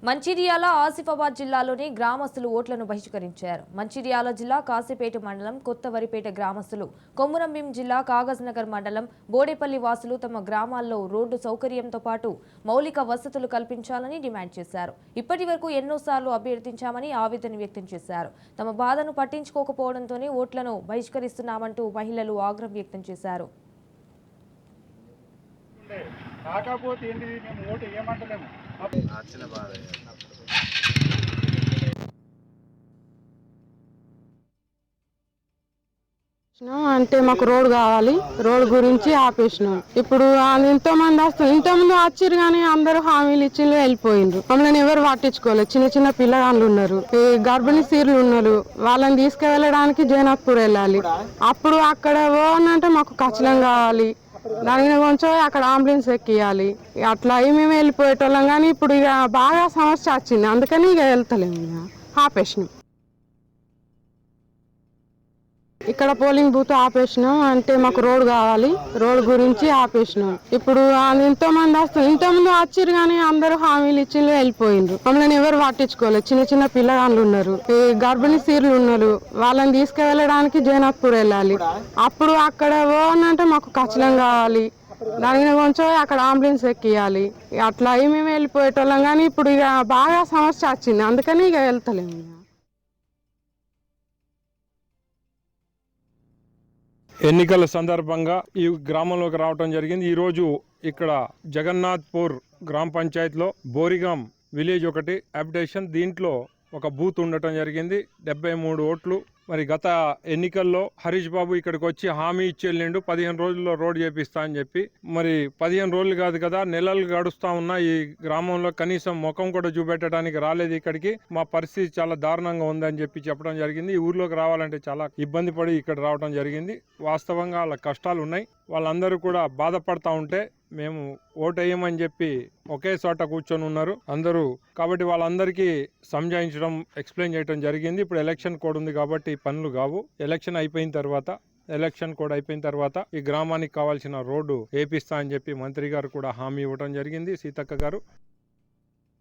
మంచిర్యాల ఆసిఫాబాద్ జిల్లాలోని గ్రామస్తులు ఓట్లను బహిష్కరించారు. మంచిర్యాల జిల్లా కాశీపేట మండలం కొత్తవరిపేట గ్రామస్తులు, కొమురంభీం జిల్లా కాగజ్నగర్ మండలం బోడేపల్లి వాసులు తమ గ్రామాల్లో రోడ్డు సౌకర్యంతో పాటు మౌలిక వసతులు కల్పించాలని డిమాండ్ చేశారు. ఇప్పటివరకు ఎన్నోసార్లు అభ్యర్థించామని ఆవేదన వ్యక్తం చేశారు. తమ బాధను పట్టించుకోకపోవడంతోనే ఓట్లను బహిష్కరిస్తున్నామంటూ మహిళలు ఆగ్రహం వ్యక్తం చేశారు. కాకపోతే ఏంటి మేము ఓటు ఏమంటలేము అంటే మాకు రోడ్ కావాలి, రోడ్ గురించి ఆపేసినాం. ఇప్పుడు ఎంతో మంది వస్తారు, ఇంతకుముందు వచ్చారు కానీ అందరూ హామీలు ఇచ్చి వెళ్ళిపోయిండ్రు. మమ్మల్ని ఎవరు పట్టించుకోలేదు. చిన్న చిన్న పిల్లగాళ్ళు ఉన్నారు, గర్భిణీ స్త్రీలు ఉన్నారు, వాళ్ళని తీసుకువెళ్ళడానికి జైనాథ్పూర్ వెళ్ళాలి. అప్పుడు అక్కడ పోవాలంటే మాకు ఖచ్చితంగా కావాలి, దాని కొంచెం అక్కడ అంబులెన్స్ ఎక్కియాలి. అట్లా అవి మేము వెళ్ళిపోయేటోళ్ళం కానీ ఇప్పుడు ఇక బాగా సమస్య వచ్చింది, అందుకని ఇక వెళ్తలేము, ఇక ఆపేసినాం. ఇక్కడ పోలింగ్ బూత్ ఆపేసినాం. అంటే మాకు రోడ్ కావాలి, రోడ్ గురించి ఆపేసినాం. ఇప్పుడు ఎంతో మంది వస్తారు, ఇంతకుముందు వచ్చారు కానీ అందరూ హామీలు ఇచ్చి వెళ్ళిపోయిండ్రు. మమ్మల్ని ఎవరు పట్టించుకోలేదు. చిన్న చిన్న పిల్లగాళ్ళు ఉన్నారు, గర్భిణీ స్త్రీలు ఉన్నారు, వాళ్ళని తీసుకువెళ్ళడానికి జైనాథ్పూర్ వెళ్ళాలి. అప్పుడు అక్కడ పోవాలంటే మాకు ఖచ్చితంగా కావాలి, దాని కొంచెం అక్కడ అంబులెన్స్ ఎక్కియాలి. అట్లా అవి మేము వెళ్ళిపోయేటోళ్ళం కానీ ఇప్పుడు ఇక బాగా సమస్య వచ్చింది, అందుకని ఇక వెళ్తలేము. ఎన్నికల సందర్భంగా ఈ గ్రామంలోకి రావడం జరిగింది. ఈరోజు ఇక్కడ జగన్నాథ్పూర్ గ్రామ పంచాయతీలో బోరిగాం విలేజ్ ఒకటి అప్డేషన్, దీంట్లో ఒక బూత్ ఉండటం జరిగింది. 73 ఓట్లు. మరి గత ఎన్నికల్లో హరీష్ బాబు ఇక్కడికి వచ్చి హామీ ఇచ్చి వెళ్ళిండు, 15 రోజుల్లో రోడ్ చేపిస్తా అని చెప్పి. మరి 15 రోజులు కాదు కదా, నెలలు గడుస్తా ఉన్నా ఈ గ్రామంలో కనీసం ముఖం కూడా చూపెట్టడానికి రాలేదు. ఇక్కడికి మా పరిస్థితి చాలా దారుణంగా ఉందని చెప్పి చెప్పడం జరిగింది. ఈ ఊర్లోకి రావాలంటే చాలా ఇబ్బంది పడి ఇక్కడ రావడం జరిగింది. వాస్తవంగా వాళ్ళ కష్టాలు ఉన్నాయి. వాళ్ళందరూ కూడా బాధపడతా ఉంటే మేము ఓటు వేయమని చెప్పి ఒకే చోట కూర్చొని ఉన్నారు అందరూ. కాబట్టి వాళ్ళందరికీ సంజాయించడం, ఎక్స్ప్లెయిన్ చేయడం జరిగింది. ఇప్పుడు ఎలక్షన్ కోడ్ ఉంది కాబట్టి పనులు కావు. ఎలక్షన్ కోడ్ అయిపోయిన తర్వాత ఈ గ్రామానికి కావాల్సిన రోడ్డు వేపిస్తా అని చెప్పి మంత్రి గారు కూడా హామీ ఇవ్వడం జరిగింది, సీతక్క గారు.